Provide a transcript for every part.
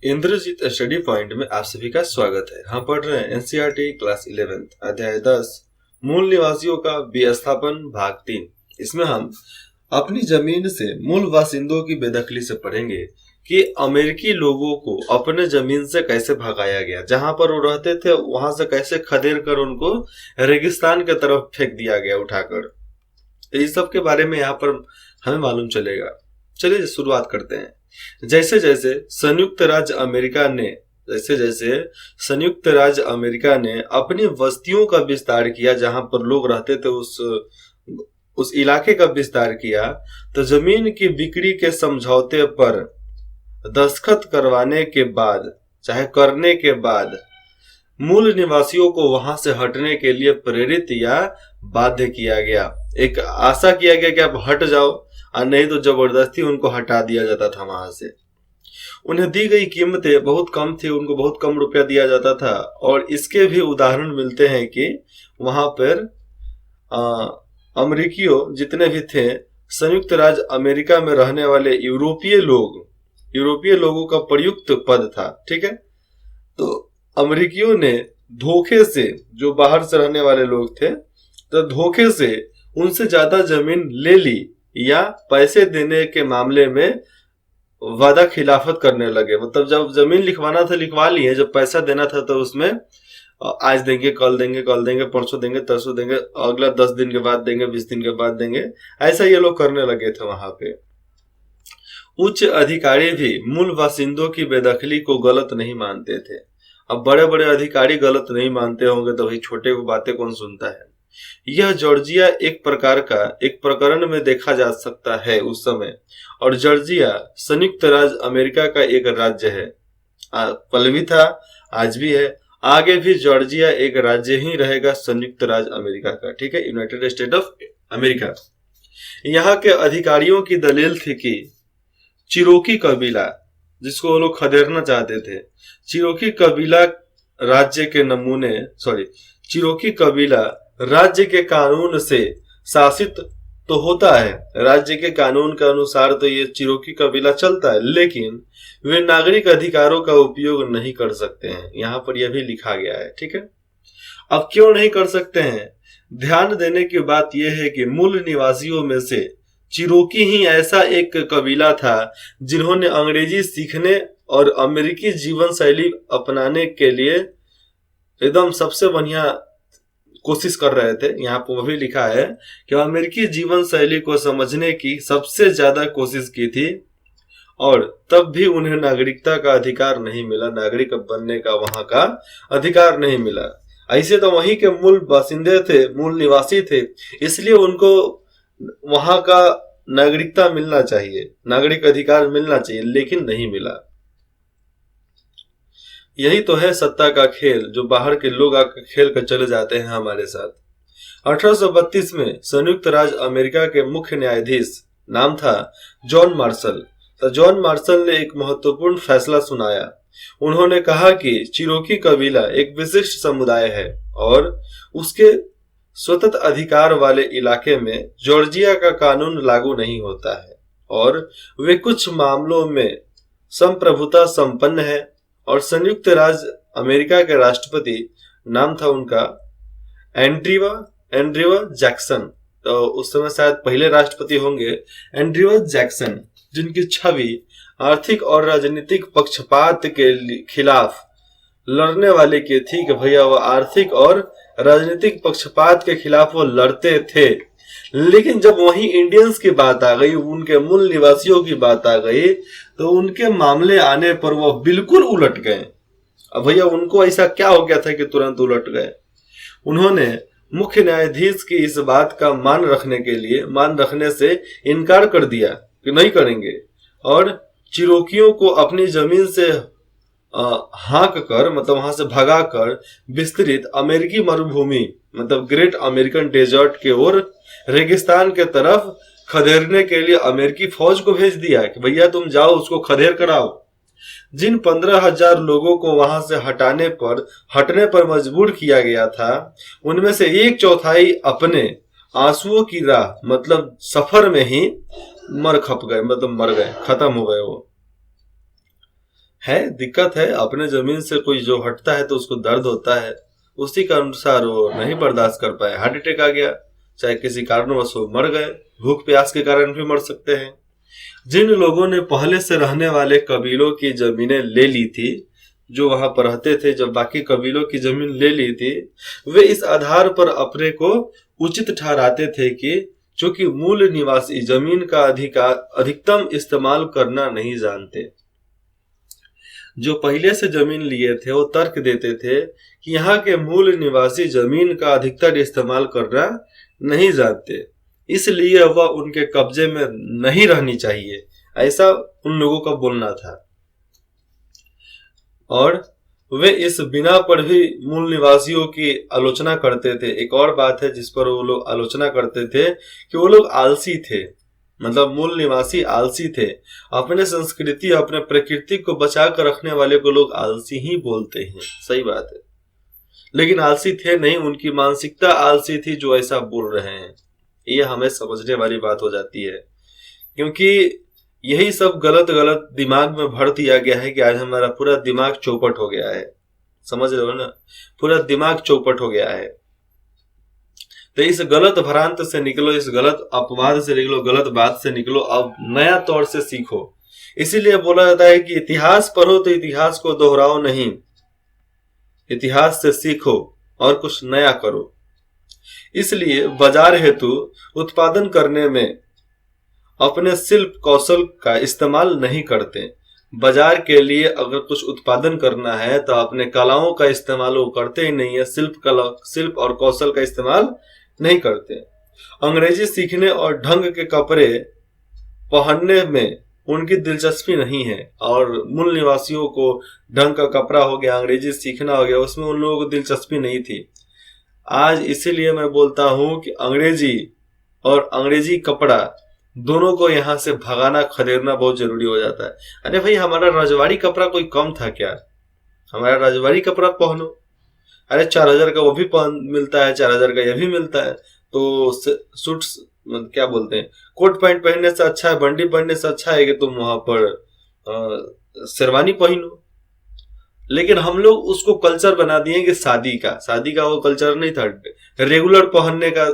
Indrajit study point में आप सभी का स्वागत है। हम पढ़ रहे हैं एनसीईआरटी क्लास 11 अध्याय 10 मूल निवासियों का विस्थापन भाग 3। इसमें हम अपनी जमीन से मूल बासिंदों की बेदखली से पढ़ेंगे कि अमेरिकी लोगों को अपने जमीन से कैसे भगाया गया, जहां पर वो रहते थे वहां से कैसे खदेड़ कर उनको रेगिस्तान की तरफ फेंक दिया गया उठाकर। तो इस सब के बारे में यहाँ पर हमें मालूम चलेगा। चलिए शुरुआत करते हैं। जैसे जैसे संयुक्त राज्य अमेरिका ने अपनी बस्तियों का विस्तार किया, जहां पर लोग रहते थे उस इलाके का विस्तार किया, तो जमीन की बिक्री के समझौते पर दस्तखत करने के बाद मूल निवासियों को वहां से हटने के लिए प्रेरित या बाध्य किया गया। एक आशा किया गया कि आप हट जाओ, और नहीं तो जबरदस्ती उनको हटा दिया जाता था वहां से। उन्हें दी गई कीमतें बहुत कम थी, उनको बहुत कम रुपया दिया जाता था। और इसके भी उदाहरण मिलते हैं कि वहां पर अमेरिकियों जितने भी थे, संयुक्त राज्य अमेरिका में रहने वाले यूरोपीय लोगों का प्रयुक्त पद था। ठीक है, तो अमेरिकियों ने धोखे से, जो बाहर से रहने वाले लोग थे, तो धोखे से उनसे ज्यादा जमीन ले ली या पैसे देने के मामले में वादा खिलाफत करने लगे। मतलब जब जमीन लिखवाना था लिखवा लिए, जब पैसा देना था तो उसमें आज देंगे, कल देंगे, परसों देंगे, तरसों देंगे, अगला 10 दिन के बाद देंगे, 20 दिन के बाद देंगे, ऐसा ये लोग करने लगे थे वहां पे। उच्च अधिकारी भी मूल बासिंदों की बेदखली को गलत नहीं मानते थे। अब बड़े बड़े अधिकारी गलत नहीं मानते होंगे तो भाई छोटे को बातें कौन सुनता है। यह जॉर्जिया एक प्रकरण में देखा जा सकता है उस समय। और जॉर्जिया संयुक्त राज्य अमेरिका का एक राज्य है, पहले भी था, आज भी है, आगे भी जॉर्जिया एक राज्य ही रहेगा संयुक्त राज्य अमेरिका का। ठीक है, यूनाइटेड स्टेट ऑफ अमेरिका। यहाँ के अधिकारियों की दलील थी कि चिरोकी कबीला, जिसको वो लोग खदेड़ना चाहते थे, चिरोकी कबीला राज्य के कानून से शासित तो होता है, राज्य के कानून के अनुसार तो ये चिरोकी कबीला चलता है, लेकिन वे नागरिक अधिकारों का उपयोग नहीं कर सकते हैं। यहाँ पर यह भी लिखा गया है। ठीक है, अब क्यों नहीं कर सकते हैं? ध्यान देने की बात यह है कि मूल निवासियों में से चिरोकी ही ऐसा एक कबीला था जिन्होंने अंग्रेजी सीखने और अमेरिकी जीवन शैली अपनाने के लिए एकदम सबसे बढ़िया कोशिश कर रहे थे। यहाँ पर वही लिखा है कि अमेरिकी जीवन शैली को समझने की सबसे ज्यादा कोशिश की थी, और तब भी उन्हें नागरिकता का अधिकार नहीं मिला, नागरिक बनने का वहां का अधिकार नहीं मिला। ऐसे तो वहीं के मूल बासिंदे थे, मूल निवासी थे, इसलिए उनको वहां का नागरिकता मिलना चाहिए, नागरिक अधिकार मिलना चाहिए, लेकिन नहीं मिला। यही तो है सत्ता का खेल, जो बाहर के लोग आकर खेल कर चले जाते हैं हमारे साथ। 1832 में संयुक्त राज्य अमेरिका के मुख्य न्यायाधीश नाम था जॉन मार्शल। तो जॉन मार्शल ने एक महत्वपूर्ण फैसला सुनाया। उन्होंने कहा कि चिरोकी कबीला एक विशिष्ट समुदाय है और उसके स्वतंत्र अधिकार वाले इलाके में जॉर्जिया का कानून लागू नहीं होता है, और वे कुछ मामलों में संप्रभुता संपन्न है। और संयुक्त राज्य अमेरिका के राष्ट्रपति नाम था उनका एंड्रयू जैक्सन। तो उस समय शायद पहले राष्ट्रपति होंगे एंड्रयू जैक्सन, जिनकी छवि आर्थिक और राजनीतिक पक्षपात के खिलाफ लड़ने वाले की थी कि भैया वो आर्थिक और राजनीतिक पक्षपात के खिलाफ वो लड़ते थे। लेकिन जब वहीं इंडियंस की बात आ गई, उनके मूल निवासियों की बात आ गई, तो उनके मामले आने पर वो बिल्कुल उलट गए। अब भैया उनको ऐसा क्या हो गया था कि तुरंत उलट गए? उन्होंने मुख्य न्यायाधीश की इस बात का मान रखने से इनकार कर दिया कि नहीं करेंगे, और चिरोकियों को अपनी जमीन से हाँक कर, मतलब वहां से भगा कर विस्तृत अमेरिकी मरुभूमि, मतलब ग्रेट अमेरिकन डेजर्ट के ओर रेगिस्तान के तरफ खदेड़ने के लिए अमेरिकी फौज को भेज दिया कि भैया तुम जाओ, उसको खदेड़ कराओ। जिन 15,000 लोगों को वहां से हटने पर मजबूर किया गया था, उनमें से 1/4 अपने आंसुओं की राह, मतलब सफर में ही मर गए, खत्म हो गए वो। है दिक्कत है, अपने जमीन से कोई जो हटता है तो उसको दर्द होता है, उसी के अनुसार वो नहीं बर्दाश्त कर पाए, हार्ट अटैक आ गया, चाहे किसी कारणवश वो मर गए, भूख प्यास के कारण भी मर सकते हैं। जिन लोगों ने पहले से रहने वाले कबीलों की जमीनें ले ली थी, जो वहां पर रहते थे, जब बाकी कबीलों की जमीन ले ली थी, वे इस आधार पर अपने को उचित ठहराते थे कि चूंकि मूल निवासी जमीन का अधिकतम इस्तेमाल करना नहीं जानते। जो पहले से जमीन लिए थे वो तर्क देते थे कि यहाँ के मूल निवासी जमीन का अधिकतर इस्तेमाल करना नहीं जानते, इसलिए वह उनके कब्जे में नहीं रहनी चाहिए, ऐसा उन लोगों का बोलना था। और वे इस बिना पर भी मूल निवासियों की आलोचना करते थे। एक और बात है जिस पर वो लोग आलोचना करते थे कि वो लोग आलसी थे, मतलब मूल निवासी आलसी थे। अपने संस्कृति अपने प्रकृति को बचा कर रखने वाले को लोग आलसी ही बोलते हैं, सही बात है, लेकिन आलसी थे नहीं, उनकी मानसिकता आलसी थी जो ऐसा बोल रहे हैं। ये हमें समझने वाली बात हो जाती है, क्योंकि यही सब गलत गलत दिमाग में भर दिया गया है कि आज हमारा पूरा दिमाग चौपट हो गया है, समझ रहे हो ना, पूरा दिमाग चौपट हो गया है। तो इस गलत भ्रांत से निकलो, इस गलत अपवाद से निकलो, गलत बात से निकलो, अब नया तौर से सीखो। इसीलिए बोला जाता है कि इतिहास पढ़ो तो इतिहास को दोहराओ नहीं, इतिहास से सीखो और कुछ नया करो। इसलिए बाजार हेतु उत्पादन करने में अपने शिल्प कौशल का इस्तेमाल नहीं करते। बाजार के लिए अगर कुछ उत्पादन करना है तो अपने कलाओं का इस्तेमाल वो करते ही नहीं है, शिल्प और कौशल का इस्तेमाल नहीं करते। अंग्रेजी सीखने और ढंग के कपड़े पहनने में उनकी दिलचस्पी नहीं है, और मूल निवासियों को ढंग का कपड़ा हो गया, अंग्रेजी सीखना हो गया, उसमें उन लोगों को दिलचस्पी नहीं थी। आज इसीलिए मैं बोलता हूं कि अंग्रेजी और अंग्रेजी कपड़ा दोनों को यहाँ से भगाना खदेड़ना बहुत जरूरी हो जाता है। अरे भाई, हमारा रजवाड़ी कपड़ा कोई कम था क्या? हमारा रजवाड़ी कपड़ा पहनो। अरे 4000 का वो भी मिलता है, 4000 का यह भी मिलता है। तो सूट क्या बोलते हैं, कोट पैंट पहनने से अच्छा है, बंडी पहनने से अच्छा है कि तुम वहां पर शेरवानी पहनो। लेकिन हम लोग उसको कल्चर बना दिए कि शादी का वो कल्चर नहीं था, रेगुलर पहनने का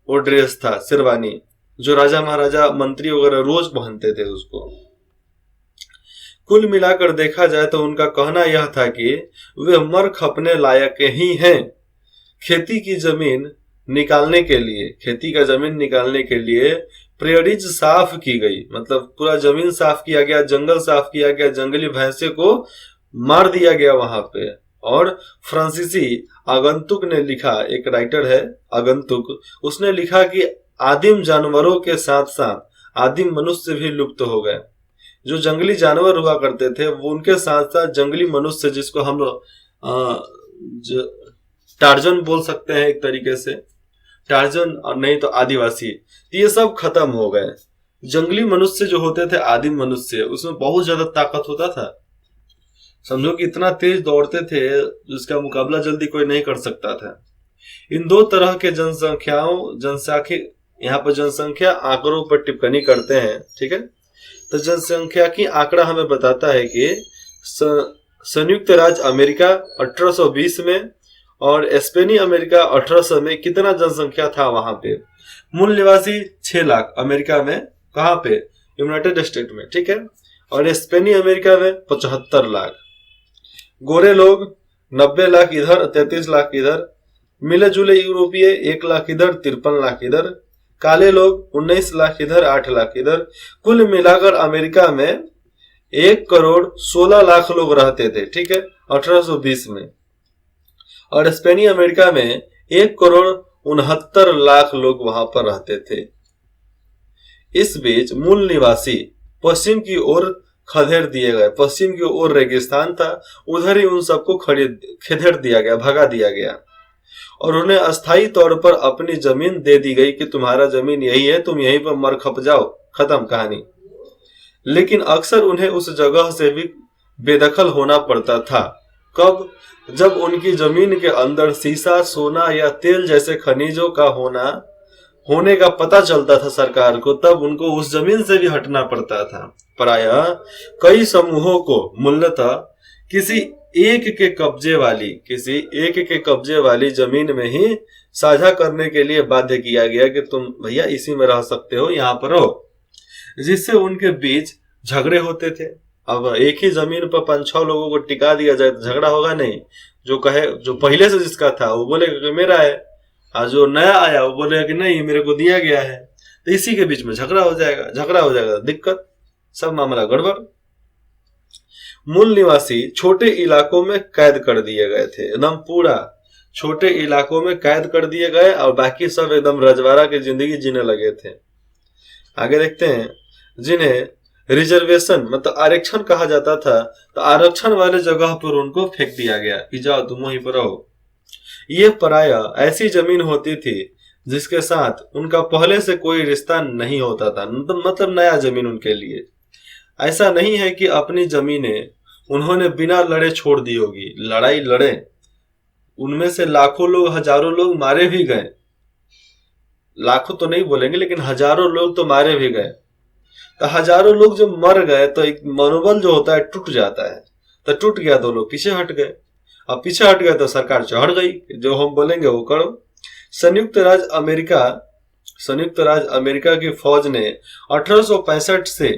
वो ड्रेस था शेरवानी, जो राजा महाराजा मंत्री वगैरह रोज पहनते थे उसको। कुल मिलाकर देखा जाए तो उनका कहना यह था कि वे मर खपने लायक ही हैं। खेती की जमीन निकालने के लिए प्रेयरीज साफ की गई, मतलब पूरा जमीन साफ किया गया, जंगल साफ किया गया, जंगली भैंसे को मार दिया गया वहां पे। और फ्रांसीसी आगंतुक ने लिखा, एक राइटर है आगंतुक, उसने लिखा कि आदिम जानवरों के साथ साथ आदिम मनुष्य भी लुप्त हो गए। जो जंगली जानवर हुआ करते थे वो उनके साथ साथ जंगली मनुष्य, जिसको हम टार्जन बोल सकते हैं एक तरीके से, टार्जन और नहीं तो आदिवासी, ये सब खत्म हो गए। जंगली मनुष्य जो होते थे, आदिम मनुष्य, उसमें बहुत ज्यादा ताकत होता था। समझो कि इतना तेज दौड़ते थे जिसका मुकाबला जल्दी कोई नहीं कर सकता था। इन दो तरह के यहाँ पर जनसंख्या आंकड़ों पर टिप्पणी करते हैं, ठीक है। तो जनसंख्या की आंकड़ा हमें बताता है कि संयुक्त राज्य अमेरिका 1820 में और स्पेनी अमेरिका 1800 में कितना जनसंख्या था वहां पे। मूल निवासी 6 लाख अमेरिका में, कहां पे, यूनाइटेड स्टेट में, ठीक है। और स्पेनी अमेरिका में 75 लाख। गोरे लोग 90 लाख इधर, 33 लाख इधर। मिले जुले यूरोपीय 1 लाख इधर, 53 लाख इधर। काले लोग 19 लाख इधर, 8 लाख इधर। कुल मिलाकर अमेरिका में 1,16 लाख लोग रहते थे, ठीक है, 1820 में। और स्पेनी अमेरिका में 1,69 लाख लोग वहां पर रहते थे। इस बीच मूल निवासी पश्चिम की ओर खदेड़ दिए गए। पश्चिम की ओर रेगिस्तान था, उधर ही उन सबको खदेड़ दिया गया, भगा दिया गया, और उन्हें अस्थायी तौर पर अपनी जमीन दे दी गई कि तुम्हारा जमीन यही है, तुम यहीं पर मर खप जाओ, खत्म कहानी। लेकिन अक्सर उन्हें उस जगह से भी बेदखल होना पड़ता था। कब? जब उनकी जमीन के अंदर सीसा, सोना या तेल जैसे खनिजों का होना होने का पता चलता था सरकार को, तब उनको उस जमीन से भी हटना पड़ता था। प्रायः कई समूहों को मूलतः किसी एक के कब्जे वाली जमीन में ही साझा करने के लिए बाध्य किया गया कि तुम भैया इसी में रह सकते हो, यहाँ पर रहो, जिससे उनके बीच झगड़े होते थे। अब एक ही जमीन पर 5-6 लोगों को टिका दिया जाए तो झगड़ा होगा नहीं। जो पहले से जिसका था वो बोलेगा कि मेरा है, और जो नया आया वो बोलेगा कि नहीं मेरे को दिया गया है, तो इसी के बीच में झगड़ा हो जाएगा, दिक्कत, सब मामला गड़बड़। मूल निवासी छोटे इलाकों में कैद कर दिए गए थे, एकदम पूरा छोटे इलाकों में कैद कर दिए गए, और बाकी सब एकदम रजवाड़ा की जिंदगी जीने लगे थे। आगे देखते हैं, जिन्हें रिजर्वेशन मतलब आरक्षण कहा जाता था, तो आरक्षण वाले जगह पर उनको फेंक दिया गया कि जाओ तुम वहीं पर रहो। ये प्रायः ऐसी जमीन होती थी जिसके साथ उनका पहले से कोई रिश्ता नहीं होता था, मतलब नया जमीन उनके लिए। ऐसा नहीं है कि अपनी जमीनें उन्होंने बिना लड़े छोड़ दी होगी, लड़ाई लड़े, उनमें से लाखों लोग, हजारों लोग मारे भी गए, लाखों तो नहीं बोलेंगे लेकिन हजारों लोग तो मारे भी गए। तो हजारों लोग जब मर गए तो एक मनोबल जो होता है टूट जाता है, तो टूट गया तो लोग पीछे हट गए। अब पीछे हट गए तो सरकार चढ़ गई, जो हम बोलेंगे वो करो। संयुक्त राज्य अमेरिका की फौज ने 1865 से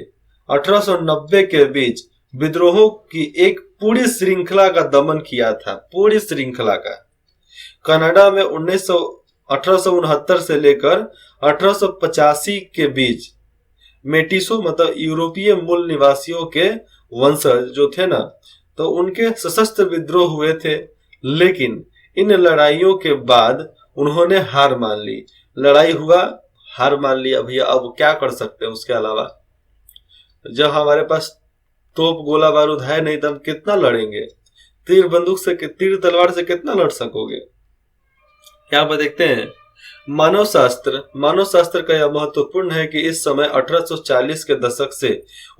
1890 के बीच विद्रोहों की एक पूरी श्रृंखला का दमन किया था, पूरी श्रृंखला का। कनाडा में 1869 से लेकर 1885 के बीच मेटिसो मतलब यूरोपीय मूल निवासियों के वंशज जो थे ना, तो उनके सशस्त्र विद्रोह हुए थे, लेकिन इन लड़ाइयों के बाद उन्होंने हार मान ली। लड़ाई हुआ, हार मान लिया, भैया अब क्या कर सकते हैं उसके अलावा। जब हमारे पास तोप गोला बारूद है नहीं तो हम कितना लड़ेंगे, तीर तलवार से कितना लड़ सकोगे। यहाँ पर देखते हैं, मानव शास्त्र का यह महत्वपूर्ण है कि इस समय 1840 के दशक से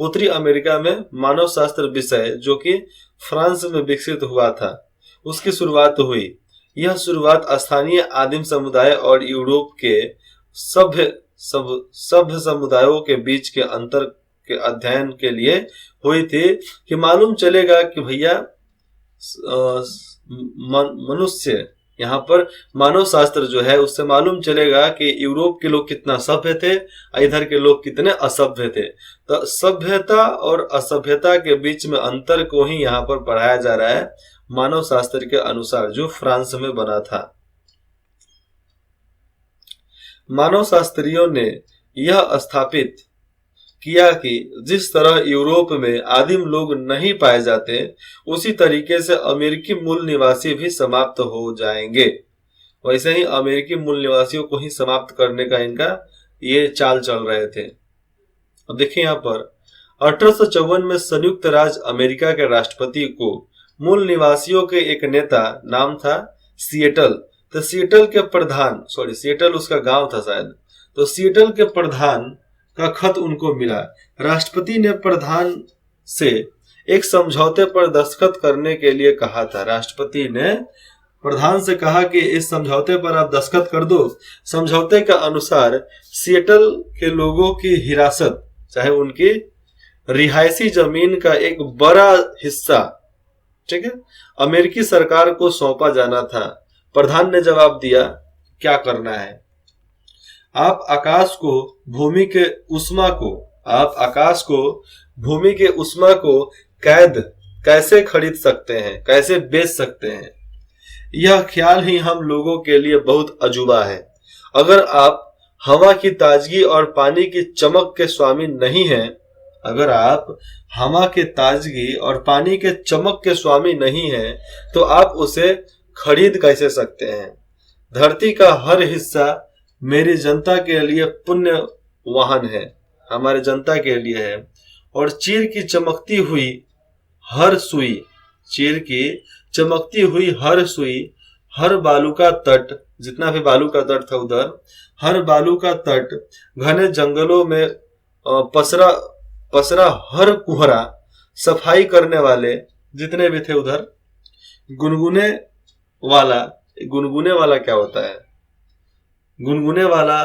उत्तरी अमेरिका में मानव शास्त्र विषय जो कि फ्रांस में विकसित हुआ था, उसकी शुरुआत हुई। यह शुरुआत स्थानीय आदिम समुदाय और यूरोप के सभ्य समुदायों के बीच के अंतर के अध्ययन के लिए हुई थी, कि मालूम चलेगा कि भैया मनुष्य, यहाँ पर मानव शास्त्र जो है उससे मालूम चलेगा कि यूरोप के लोग कितना सभ्य थे, इधर के लोग कितने असभ्य थे। तो सभ्यता और असभ्यता के बीच में अंतर को ही यहाँ पर पढ़ाया जा रहा है मानव शास्त्र के अनुसार, जो फ्रांस में बना था। मानव शास्त्रियों ने यह स्थापित किया कि जिस तरह यूरोप में आदिम लोग नहीं पाए जाते, उसी तरीके से अमेरिकी मूल निवासी भी समाप्त हो जाएंगे। वैसे ही अमेरिकी मूल निवासियों को ही समाप्त करने का इनका ये चाल चल रहे थे। अब देखिए यहाँ पर 1854 में संयुक्त राज्य अमेरिका के राष्ट्रपति को मूल निवासियों के एक नेता, नाम था सिएटल, तो सिएटल के प्रधान, सिएटल उसका गांव था शायद, तो सिएटल के प्रधान का खत उनको मिला। राष्ट्रपति ने प्रधान से एक समझौते पर दस्तखत करने के लिए कहा था। राष्ट्रपति ने प्रधान से कहा कि इस समझौते पर आप दस्तखत कर दो। समझौते के अनुसार सिएटल के लोगों की हिरासत, चाहे उनकी रिहायशी जमीन का एक बड़ा हिस्सा, ठीक है, अमेरिकी सरकार को सौंपा जाना था। प्रधान ने जवाब दिया, क्या करना है, आप आकाश को भूमि के उष्मा को कैसे खरीद सकते हैं, कैसे बेच सकते हैं। यह ख्याल ही हम लोगों के लिए बहुत अजूबा है। अगर आप हवा की ताजगी और पानी की चमक के स्वामी नहीं हैं, अगर आप हवा के ताजगी और पानी के चमक के स्वामी नहीं हैं, तो आप उसे खरीद कैसे सकते हैं। धरती का हर हिस्सा मेरी जनता के लिए पुण्य वाहन है, हमारे जनता के लिए है। और चीर की चमकती हुई हर सुई, हर बालू का तट, जितना भी बालू का तट था उधर, हर बालू का तट, घने जंगलों में पसरा हर कुहरा, सफाई करने वाले जितने भी थे उधर, गुनगुने वाला क्या होता है, गुनगुने वाला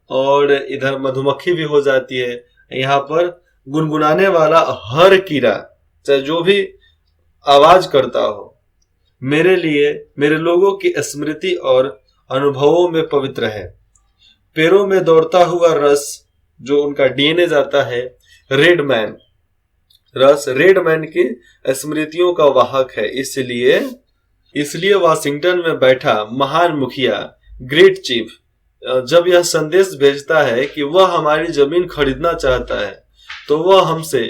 और इधर मधुमक्खी भी हो जाती है। यहाँ पर गुनगुनाने वाला हर कीड़ा, चाहे जो भी आवाज करता हो, मेरे लिए, मेरे लोगों की स्मृति और अनुभवों में पवित्र है। पैरों में दौड़ता हुआ रस, जो उनका डीएनए जाता है, रेड मैन रस रेड मैन की स्मृतियों का वाहक है। इसलिए वाशिंगटन में बैठा महान मुखिया, ग्रेट चीफ, जब यह संदेश भेजता है कि वह हमारी जमीन खरीदना चाहता है, तो वह हमसे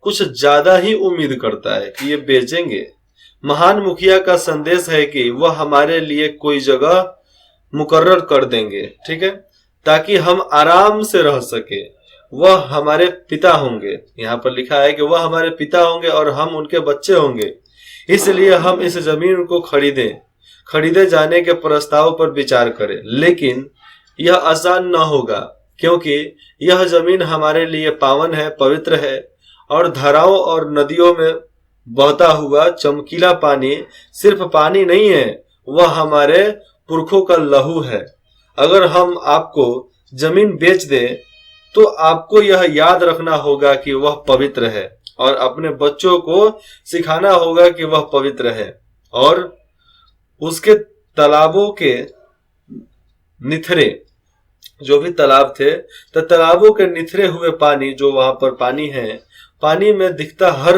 कुछ ज्यादा ही उम्मीद करता है कि ये बेचेंगे। महान मुखिया का संदेश है कि वह हमारे लिए कोई जगह मुकर्रर कर देंगे, ठीक है, ताकि हम आराम से रह सके। वह हमारे पिता होंगे, यहाँ पर लिखा है कि वह हमारे पिता होंगे और हम उनके बच्चे होंगे। इसलिए हम इस जमीन को खरीदे जाने के प्रस्ताव पर विचार करें। लेकिन यह आसान न होगा, क्योंकि यह जमीन हमारे लिए पावन है, पवित्र है, और धाराओं और नदियों में बहता हुआ चमकीला पानी सिर्फ पानी नहीं है, वह हमारे पुरखों का लहू है। अगर हम आपको जमीन बेच दें, तो आपको यह याद रखना होगा कि वह पवित्र है, और अपने बच्चों को सिखाना होगा कि वह पवित्र है। और उसके तालाबों के निथरे, जो भी तालाब थे, तो तालाबों के निथरे हुए पानी, जो वहां पर पानी है, पानी में दिखता हर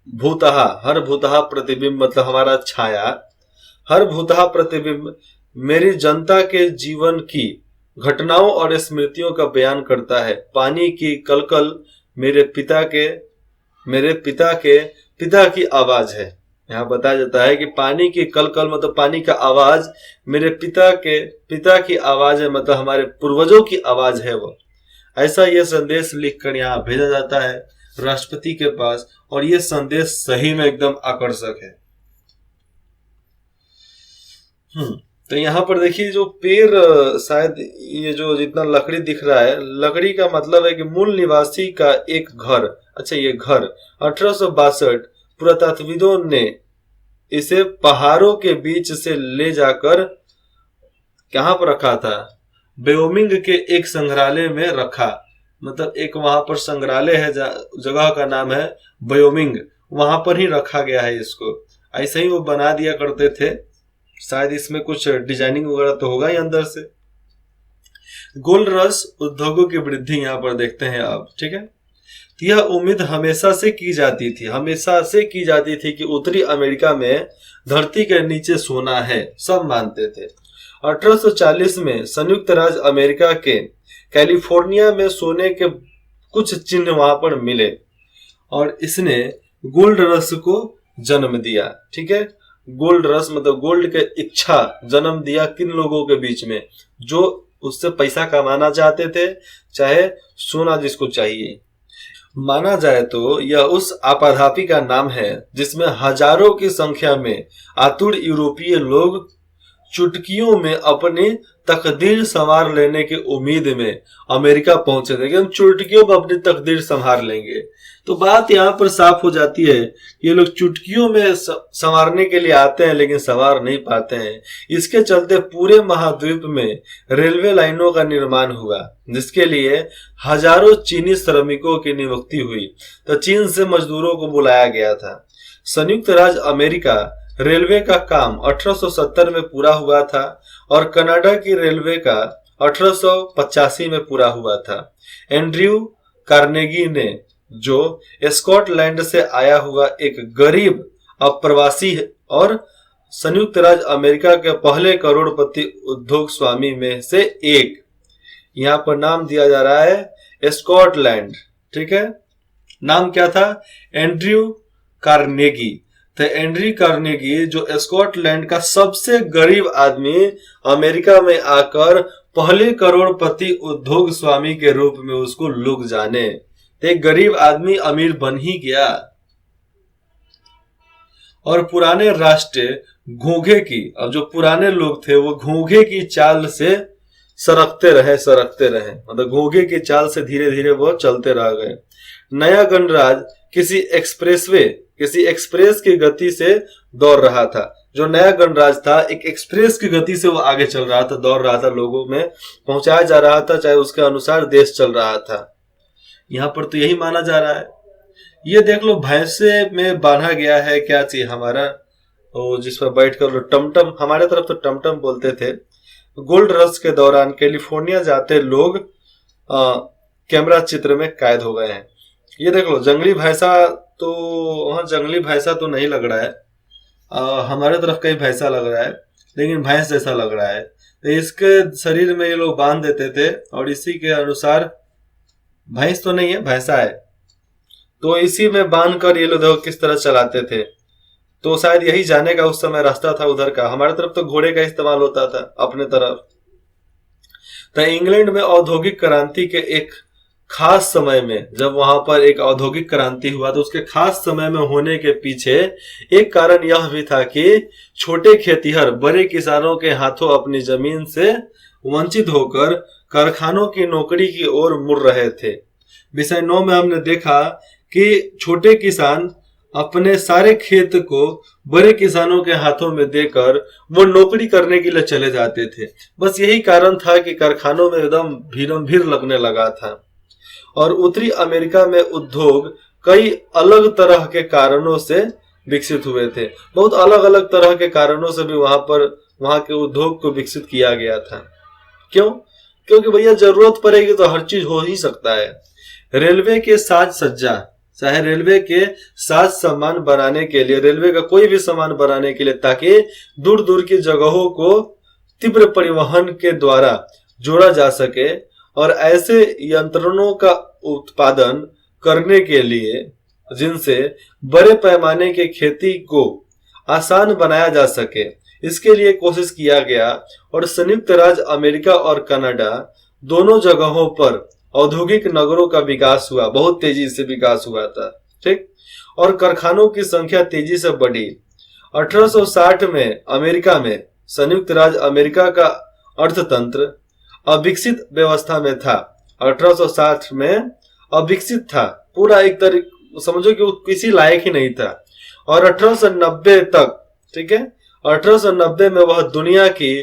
भूतहा प्रतिबिंब, मतलब हमारा छाया, हर भूतहा प्रतिबिंब मेरी जनता के जीवन की घटनाओं और स्मृतियों का बयान करता है। पानी की कलकल मेरे पिता की आवाज है। यहाँ बताया जाता है कि पानी की कलकल मतलब पानी का आवाज मेरे पिता की आवाज है, मतलब हमारे पूर्वजों की आवाज है वो। ऐसा यह संदेश लिखकर यहाँ भेजा जाता है राष्ट्रपति के पास, और यह संदेश सही में एकदम आकर्षक है। तो यहाँ पर देखिए, जो पेड़, शायद ये जो जितना लकड़ी दिख रहा है, लकड़ी का मतलब है कि मूल निवासी का एक घर। अच्छा, ये घर 1862 पुरातत्वविदों ने इसे पहाड़ों के बीच से ले जाकर कहां पर रखा था? वायोमिंग के एक संग्रहालय में रखा। मतलब एक वहां पर संग्रहालय है, जगह का नाम है वायोमिंग, वहां पर ही रखा गया है इसको। ऐसे ही वो बना दिया करते थे, शायद इसमें कुछ डिजाइनिंग वगैरह तो होगा ही अंदर से। गोल्ड रश उद्योगों की वृद्धि यहाँ पर देखते हैं आप, ठीक है। यह उम्मीद हमेशा से की जाती थी कि उत्तरी अमेरिका में धरती के नीचे सोना है, सब मानते थे। 1840 में संयुक्त राज्य अमेरिका के कैलिफोर्निया में सोने के कुछ चिन्ह वहां पर मिले, और इसने गोल्ड रश को जन्म दिया, ठीक है। गोल्ड रश मतलब गोल्ड के इच्छा जन्म दिया किन लोगों के बीच में? जो उससे पैसा कमाना चाहते थे, चाहे सोना जिसको चाहिए। माना जाए तो यह उस आपाधापी का नाम है जिसमें हजारों की संख्या में आतुर यूरोपीय लोग चुटकियों में अपनी तकदीर संवार लेने की उम्मीद में अमेरिका पहुंचे थे कि हम चुटकियों में अपनी तकदीर संवार लेंगे। तो बात यहाँ पर साफ हो जाती है, ये लोग चुटकियों में संवारने के लिए आते हैं लेकिन संवार नहीं पाते हैं। इसके चलते पूरे महाद्वीप में रेलवे लाइनों का निर्माण हुआ, जिसके लिए हजारों चीनी श्रमिकों की नियुक्ति हुई। तो चीन से मजदूरों को बुलाया गया था। संयुक्त राज्य अमेरिका रेलवे का काम 1870 में पूरा हुआ था, और कनाडा की रेलवे का 1885 में पूरा हुआ था। एंड्रयू कार्नेगी ने, जो स्कॉटलैंड से आया हुआ एक गरीब अप्रवासी और संयुक्त राज्य अमेरिका के पहले करोड़पति उद्योग स्वामी में से एक, यहाँ पर नाम दिया जा रहा है स्कॉटलैंड, ठीक है। नाम क्या था? Andrew Carnegie. तो एंड्री कार्नेगी, जो स्कॉटलैंड का सबसे गरीब आदमी, अमेरिका में आकर पहले करोड़पति उद्योग स्वामी के रूप में उसको लोग जाने। तो एक गरीब आदमी अमीर बन ही गया। और पुराने राष्ट्र घोंघे की, अब जो पुराने लोग थे वो घोंघे की चाल से सरकते रहे, मतलब घोंघे की चाल से धीरे धीरे वो चलते रह गए। नया गणराज्य किसी एक्सप्रेस की गति से दौड़ रहा था। जो नया गणराज्य था एक एक्सप्रेस की गति से वो आगे चल रहा था, दौड़ रहा था, लोगों में पहुंचाया जा रहा था, चाहे उसके अनुसार देश चल रहा था। यहाँ पर तो यही माना जा रहा है। ये देख लो, भैंसे में बांधा गया है क्या चीज हमारा, वो जिस पर बैठ कर टमटम, हमारे तरफ तो टमटम बोलते थे। गोल्ड रश के दौरान कैलिफोर्निया जाते लोग कैमरा चित्र में कैद हो गए हैं। ये देख लो, जंगली भैंसा तो वहां जंगली भैंसा तो नहीं लग रहा है, हमारे तरफ कहीं भैंसा लग रहा है, लेकिन भैंस जैसा लग रहा है। तो इसके शरीर में ये लोग बांध देते थे और इसी के अनुसार, भैंस तो नहीं है, भैंसा है, तो इसी में बांध कर ये लोग देखो किस तरह चलाते थे। तो शायद यही जाने का उस समय रास्ता था उधर का। हमारे तरफ तो घोड़े का इस्तेमाल होता था अपने तरफ। तो इंग्लैंड में औद्योगिक क्रांति के एक खास समय में, जब वहां पर एक औद्योगिक क्रांति हुआ, तो उसके खास समय में होने के पीछे एक कारण यह भी था कि छोटे खेतिहर बड़े किसानों के हाथों अपनी जमीन से वंचित होकर कारखानों की नौकरी की ओर मुड़ रहे थे। विषय 9 में हमने देखा कि छोटे किसान अपने सारे खेत को बड़े किसानों के हाथों में देकर वो नौकरी करने के लिए चले जाते थे। बस यही कारण था कि कारखानों में एकदम भीड़ लगने लगा था। और उत्तरी अमेरिका में उद्योग कई अलग तरह के कारणों से विकसित हुए थे। बहुत अलग अलग तरह के कारणों से भी वहां के उद्योग को विकसित किया गया था। क्यों? क्योंकि भैया जरूरत पड़ेगी तो हर चीज हो ही सकता है। रेलवे के साज सज्जा, चाहे रेलवे के साज सामान बनाने के लिए, रेलवे का कोई भी सामान बनाने के लिए, ताकि दूर दूर की जगहों को तीव्र परिवहन के द्वारा जोड़ा जा सके और ऐसे यंत्रणों का उत्पादन करने के लिए जिनसे बड़े पैमाने के खेती को आसान बनाया जा सके, इसके लिए कोशिश किया गया। और संयुक्त राज्य अमेरिका और कनाडा दोनों जगहों पर औद्योगिक नगरों का विकास हुआ, बहुत तेजी से विकास हुआ था, ठीक। और कारखानों की संख्या तेजी से बढ़ी। 1860 में अमेरिका में, संयुक्त राज्य अमेरिका का अर्थतंत्र अविकसित व्यवस्था में था। 1860 में अविकसित था, पूरा एक तरह समझो कि वो किसी लायक ही नहीं था। और 1890 तक, ठीक है, 1890 में वह दुनिया की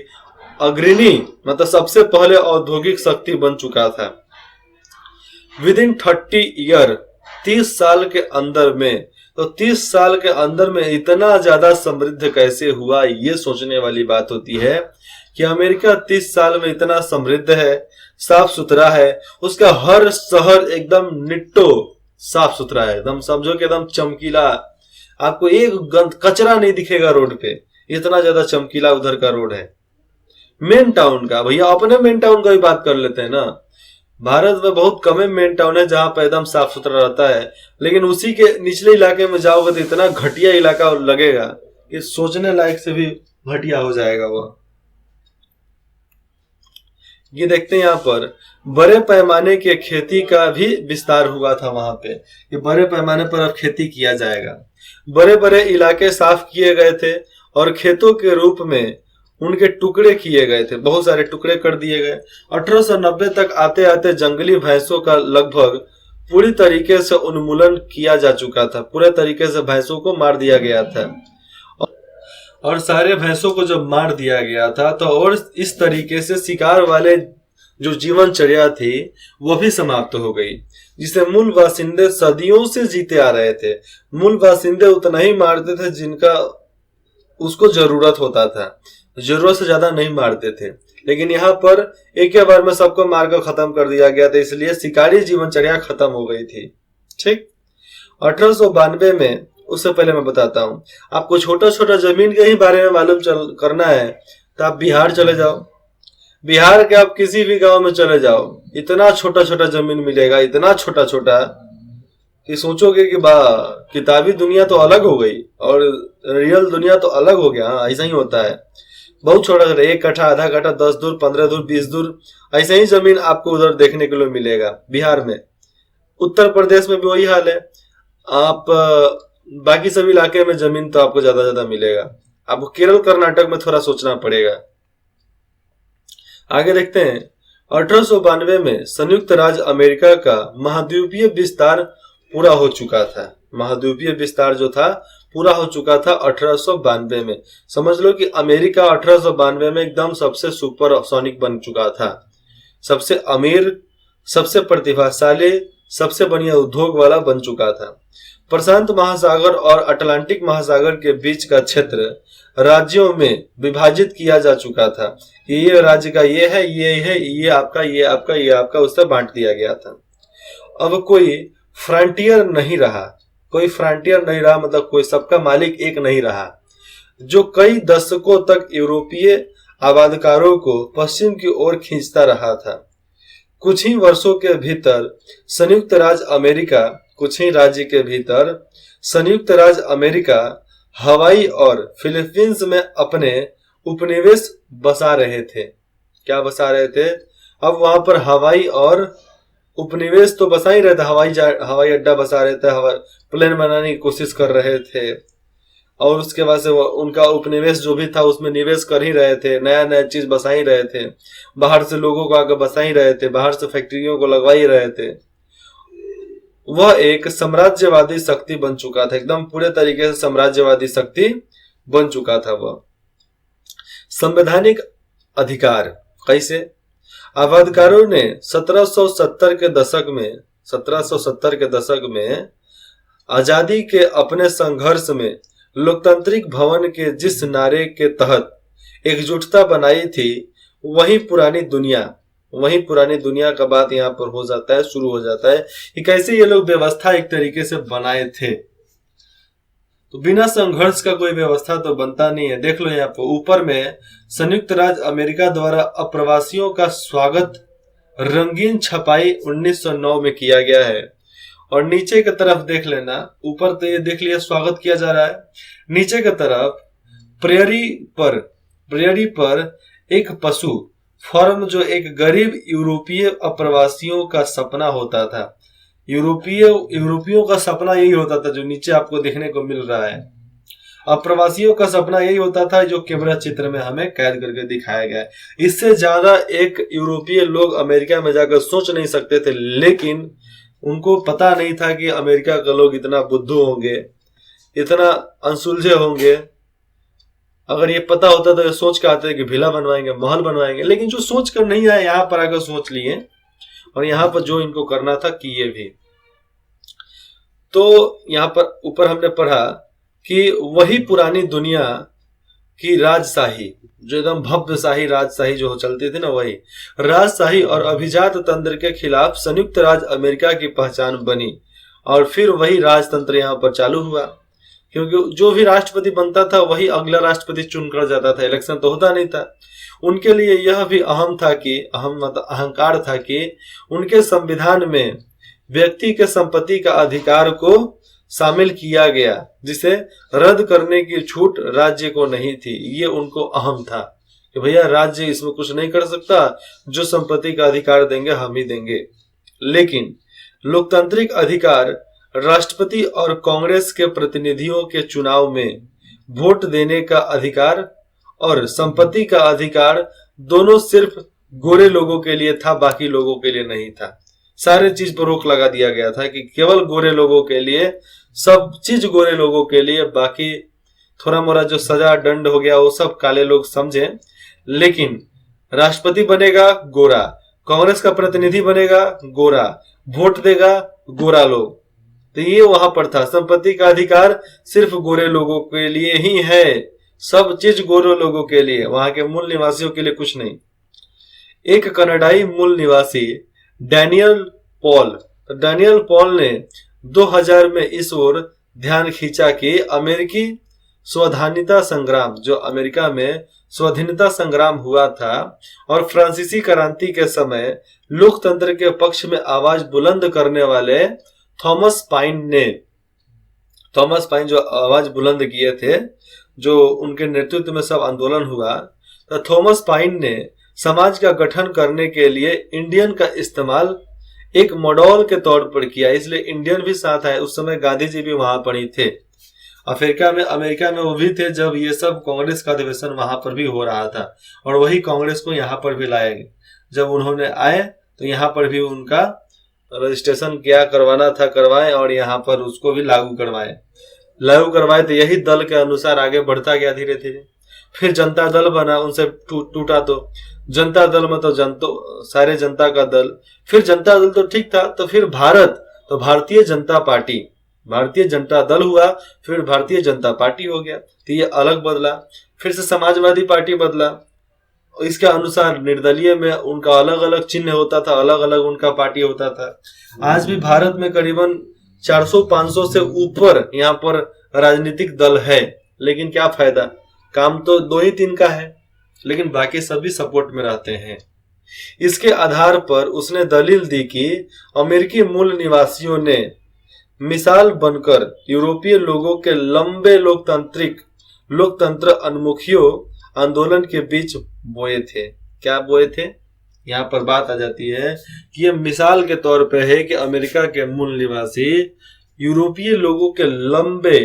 अग्रणी, मतलब सबसे पहले औद्योगिक शक्ति बन चुका था। विदिन 30 ईयर, 30 साल के अंदर में, तो 30 साल के अंदर में इतना ज्यादा समृद्ध कैसे हुआ, ये सोचने वाली बात होती है कि अमेरिका 30 साल में इतना समृद्ध है, साफ सुथरा है, उसका हर शहर एकदम निट्टो साफ सुथरा है, एकदम समझो कि एकदम चमकीला, आपको एक कचरा नहीं दिखेगा रोड पे, इतना ज्यादा चमकीला उधर का रोड है। मेन टाउन का, भैया अपने मेन टाउन का भी बात कर लेते हैं ना। भारत में बहुत कम मेन टाउन है जहां पर एकदम साफ सुथरा रहता है, लेकिन उसी के निचले इलाके में जाओगे तो इतना घटिया इलाका लगेगा कि सोचने लायक से भी घटिया हो जाएगा वह। ये देखते हैं यहाँ पर बड़े पैमाने के खेती का भी विस्तार हुआ था वहां पे, कि बड़े पैमाने पर अब खेती किया जाएगा। बड़े बड़े इलाके साफ किए गए थे और खेतों के रूप में उनके टुकड़े किए गए थे, बहुत सारे टुकड़े कर दिए गए। 1890 तक आते आते जंगली भैंसों का लगभग पूरी तरीके से उन्मूलन किया जा चुका था, पूरे तरीके से भैंसों को मार दिया गया था। और सारे भैंसों को जब मार दिया गया था तो और इस तरीके से शिकार वाले जो जीवनचर्या थी वो भी समाप्त हो गई, जिसे मूल बासिंदे सदियों से जीते आ रहे थे। मूल बासिंदे उतना ही मारते थे जिनका उसको जरूरत होता था, जरूरत से ज्यादा नहीं मारते थे। लेकिन यहाँ पर एक ही बार में सबको मारकर खत्म कर दिया गया था, इसलिए शिकारी जीवनचर्या खत्म हो गई थी, ठीक। 1892 में, उससे पहले मैं बताता हूँ आपको, छोटा छोटा जमीन के ही बारे में मालूम करना है तो आप बिहार चले जाओ। बिहार के आप किसी भी गांव में चले जाओ, इतना छोटा छोटा जमीन मिलेगा, इतना छोटा छोटा कि सोचोगे कि किताबी दुनिया तो अलग हो गई और रियल दुनिया तो अलग हो गया। हाँ, ऐसा ही होता है। बहुत छोटा छोटा, 1 कट्ठा, आधा कट्ठा, 10 दूर, 15 दूर, 20 दूर, ऐसे ही जमीन आपको उधर देखने के लिए मिलेगा बिहार में। उत्तर प्रदेश में भी वही हाल है। आप बाकी सभी इलाके में जमीन तो आपको ज्यादा मिलेगा। आपको केरल कर्नाटक में थोड़ा सोचना पड़ेगा। आगे देखते हैं। 1892 में संयुक्त राज्य अमेरिका का महाद्वीपीय विस्तार पूरा हो चुका था। महाद्वीपीय विस्तार जो था पूरा हो चुका था 1892 में। समझ लो कि अमेरिका 1892 में एकदम सबसे सुपर सोनिक बन चुका था, सबसे अमीर, सबसे प्रतिभाशाली, सबसे बढ़िया उद्योग वाला बन चुका था। प्रशांत महासागर और अटलांटिक महासागर के बीच का क्षेत्र राज्यों में विभाजित किया जा चुका था कि ये राज्य का ये है, ये आपका, ये आपका, ये आपका, उससे बांट दिया गया था। अब कोई फ्रंटियर नहीं रहा, कोई फ्रंटियर नहीं रहा, मतलब कोई सबका मालिक एक नहीं रहा, जो कई दशकों तक यूरोपीय आबादकारों को पश्चिम की ओर खींचता रहा था। कुछ ही वर्षों के भीतर संयुक्त राज्य अमेरिका, कुछ ही राज्य के भीतर संयुक्त राज्य अमेरिका हवाई और फिलीपींस में अपने उपनिवेश बसा रहे थे। क्या बसा रहे थे? अब वहां पर हवाई और उपनिवेश तो बसा ही रहे थे, हवाई अड्डा बसा रहे थे, हवाई प्लेन बनाने की कोशिश कर रहे थे, और उसके बाद से उनका उपनिवेश जो भी था उसमें निवेश कर ही रहे थे, नया नया चीज बसा ही रहे थे, बाहर से लोगों को आकर बसा ही रहे थे, बाहर से फैक्ट्रियों को लगवा ही रहे थे। वह एक साम्राज्यवादी शक्ति बन चुका था, एकदम पूरे तरीके से साम्राज्यवादी शक्ति बन चुका था वह। संवैधानिक अधिकार कैसे? आबादकारों ने 1770 के दशक में आजादी के अपने संघर्ष में लोकतांत्रिक भवन के जिस नारे के तहत एकजुटता बनाई थी, वही पुरानी दुनिया का बात यहाँ पर हो जाता है, शुरू हो जाता है कि कैसे ये लोग व्यवस्था एक तरीके से बनाए थे। तो बिना संघर्ष का कोई व्यवस्था तो बनता नहीं है। देख लो यहाँ पर ऊपर में संयुक्त राज्य अमेरिका द्वारा अप्रवासियों का स्वागत रंगीन छपाई 1909 में किया गया है, और नीचे की तरफ देख लेना, ऊपर तो ये देख लिया स्वागत किया जा रहा है, नीचे की तरफ प्रेयरी पर एक पशु फॉर्म जो एक गरीब यूरोपीय अप्रवासियों का सपना होता था। यूरोपियों का सपना यही होता था जो नीचे आपको देखने को मिल रहा है। अप्रवासियों का सपना यही होता था जो कैमरा चित्र में हमें कैद करके दिखाया गया है। इससे ज्यादा एक यूरोपीय लोग अमेरिका में जाकर सोच नहीं सकते थे, लेकिन उनको पता नहीं था कि अमेरिका के लोग इतना बुद्धू होंगे, इतना अनसुलझे होंगे। अगर ये पता होता तो ये सोच के आते कि विला बनवाएंगे, महल बनवाएंगे, लेकिन जो सोच कर नहीं आए यहाँ पर आकर सोच लिए, और यहाँ पर जो इनको करना था किए भी। तो यहाँ पर ऊपर हमने पढ़ा कि वही पुरानी दुनिया की राजशाही, जो एकदम भव्यशाही राजशाही जो चलती थी ना, वही राजशाही और अभिजात तंत्र के खिलाफ संयुक्त राज्य अमेरिका की पहचान बनी, और फिर वही राजतंत्र यहाँ पर चालू हुआ। क्योंकि जो भी राष्ट्रपति बनता था वही अगला राष्ट्रपति चुनकर जाता था, इलेक्शन तो होता नहीं था। उनके लिए यह भी अहंकार था कि उनके संविधान में व्यक्ति के संपत्ति का अधिकार को शामिल किया गया, जिसे रद्द करने की छूट राज्य को नहीं थी। ये उनको अहम था कि भैया राज्य इसमें कुछ नहीं कर सकता, जो संपत्ति का अधिकार देंगे हम ही देंगे। लेकिन लोकतांत्रिक अधिकार, राष्ट्रपति और कांग्रेस के प्रतिनिधियों के चुनाव में वोट देने का अधिकार और संपत्ति का अधिकार दोनों सिर्फ गोरे लोगों के लिए था, बाकी लोगों के लिए नहीं था। सारे चीज पर रोक लगा दिया गया था कि केवल गोरे लोगों के लिए, सब चीज गोरे लोगों के लिए, बाकी थोड़ा मोरा जो सजा दंड हो गया वो सब काले लोग समझे। लेकिन राष्ट्रपति बनेगा गोरा, कांग्रेस का प्रतिनिधि बनेगा गोरा, वोट देगा गोरा लोग। तो ये वहां पर था, संपत्ति का अधिकार सिर्फ गोरे लोगों के लिए ही है, सब चीज गोरे लोगों के लिए, वहां के मूल निवासियों के लिए कुछ नहीं। एक कनाडाई मूल निवासी डैनियल पॉल ने 2000 में इस ओर ध्यान खींचा कि अमेरिकी स्वाधीनता संग्राम, जो अमेरिका में स्वाधीनता संग्राम हुआ था, और फ्रांसीसी क्रांति के समय लोकतंत्र के पक्ष में आवाज बुलंद करने वाले थॉमस पाइन जो आवाज बुलंद किए थे, जो उनके नेतृत्व में सब आंदोलन हुआ, तो थॉमस पाइन ने समाज का गठन करने के लिए इंडियन का इस्तेमाल एक मॉडल के तौर पर किया। इसलिए इंडियन भी साथ आए। उस समय गांधी जी भी वहां पर ही थे। अमेरिका में वो भी थे जब ये सब कांग्रेस का अधिवेशन वहां पर भी हो रहा था, और वही कांग्रेस को यहाँ पर भी लाया गया। जब उन्होंने आए तो यहाँ पर भी उनका रजिस्ट्रेशन क्या करवाना था करवाएं, और यहाँ पर उसको भी लागू करवाएं। लागू करवाए थे, यही दल के अनुसार आगे बढ़ता गया धीरे धीरे। फिर जनता दल बना, उनसे टूटा तो जनता दल मतलब सारे जनता का दल। फिर जनता दल तो ठीक था, तो फिर भारत, तो भारतीय जनता पार्टी, भारतीय जनता दल हुआ, फिर भारतीय जनता पार्टी हो गया। तो ये अलग बदला। फिर से समाजवादी पार्टी बदला, इसके अनुसार निर्दलीय में उनका अलग अलग चिन्ह होता था, अलग अलग उनका पार्टी होता था। आज भी भारत में करीबन 400-500 से ऊपर यहाँ पर राजनीतिक दल है, लेकिन क्या फायदा, काम तो 2 ही 3 का है, लेकिन बाकी सभी सपोर्ट में रहते हैं। इसके आधार पर उसने दलील दी कि अमेरिकी मूल निवासियों ने मिसाल बनकर यूरोपीय लोगों के लंबे लोकतंत्र उन्मुखियों आंदोलन के बीच बोए थे। क्या बोए थे, यहाँ पर बात आ जाती है कि ये मिसाल के तौर पे है कि अमेरिका के मूल निवासी यूरोपीय लोगों के लंबे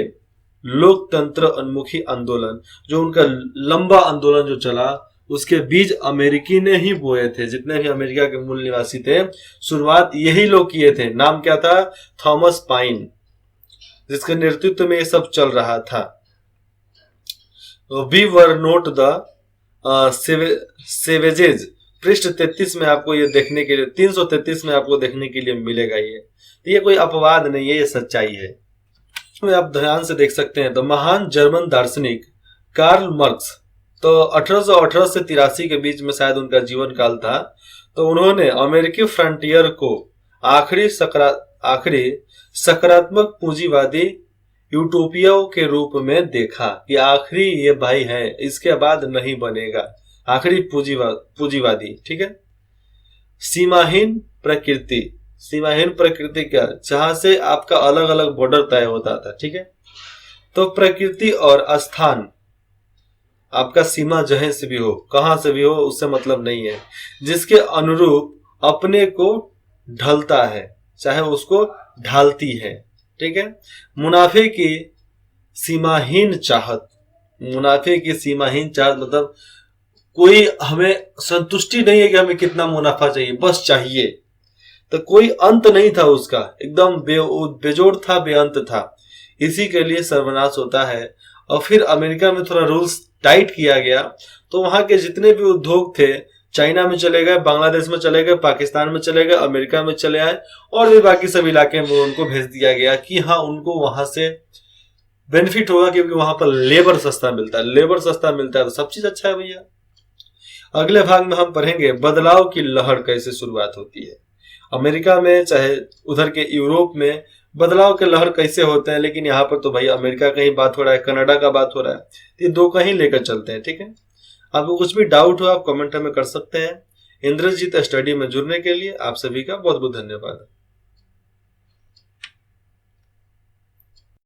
लोकतंत्र उन्मुखी आंदोलन, जो उनका लंबा आंदोलन जो चला, उसके बीज अमेरिकी ने ही बोए थे। जितने भी अमेरिका के मूल निवासी थे, शुरुआत यही लोग किए थे। नाम क्या था, थॉमस पाइन, जिसके नेतृत्व में ये सब चल रहा था। वी वर नोट द सेवेजेज, पृष्ठ 33 में आपको ये देखने के लिए, 333 में आपको देखने के लिए मिलेगा। ये कोई अपवाद नहीं है, ये सच्चाई है। इसमें आप ध्यान से देख सकते हैं। तो महान जर्मन दार्शनिक कार्ल मार्क्स, तो 1818 से 83 के बीच में शायद उनका जीवन काल था। तो उन्होंने अमेरिकी फ्रंटियर को आखिरी सकारात्मक पूंजीवादी यूटोपिया के रूप में देखा कि आखिरी ये भाई है, इसके बाद नहीं बनेगा, आखिरी पूंजीवादी। ठीक है। सीमाहीन प्रकृति, सीमाहीन प्रकृति क्या, जहां से आपका अलग अलग बॉर्डर तय होता था। ठीक है। तो प्रकृति और स्थान, आपका सीमा जहां से भी हो, कहां से भी हो, उससे मतलब नहीं है, जिसके अनुरूप अपने को ढलता है, चाहे उसको ढालती है। ठीक है। मुनाफे की सीमाहीन चाहत, मुनाफे की सीमाहीन चाहत मतलब कोई हमें संतुष्टि नहीं है कि हमें कितना मुनाफा चाहिए, बस चाहिए। तो कोई अंत नहीं था उसका, एकदम बेजोड़ था, बेअंत था। इसी के लिए सर्वनाश होता है। और फिर अमेरिका में थोड़ा रूल्स टाइट किया गया, तो वहां के जितने भी उद्योग थे चाइना में चले गए, बांग्लादेश में चले गए, पाकिस्तान में चले गए, अमेरिका में चले आए, और भी बाकी सब इलाके में उनको भेज दिया गया कि हाँ, उनको वहां से बेनिफिट होगा, क्योंकि वहां पर लेबर सस्ता मिलता है। लेबर सस्ता मिलता है तो सब चीज अच्छा है भैया। अगले भाग में हम पढ़ेंगे बदलाव की लहर कैसे शुरुआत होती है अमेरिका में, चाहे उधर के यूरोप में बदलाव के लहर कैसे होते हैं। लेकिन यहाँ पर तो भाई अमेरिका का ही बात हो रहा है, कनाडा का बात हो रहा है, ये 2 का ही लेकर चलते हैं। ठीक है। आपको कुछ भी डाउट हो आप कमेंट में कर सकते हैं। इंद्रजीत स्टडी में जुड़ने के लिए आप सभी का बहुत बहुत धन्यवाद।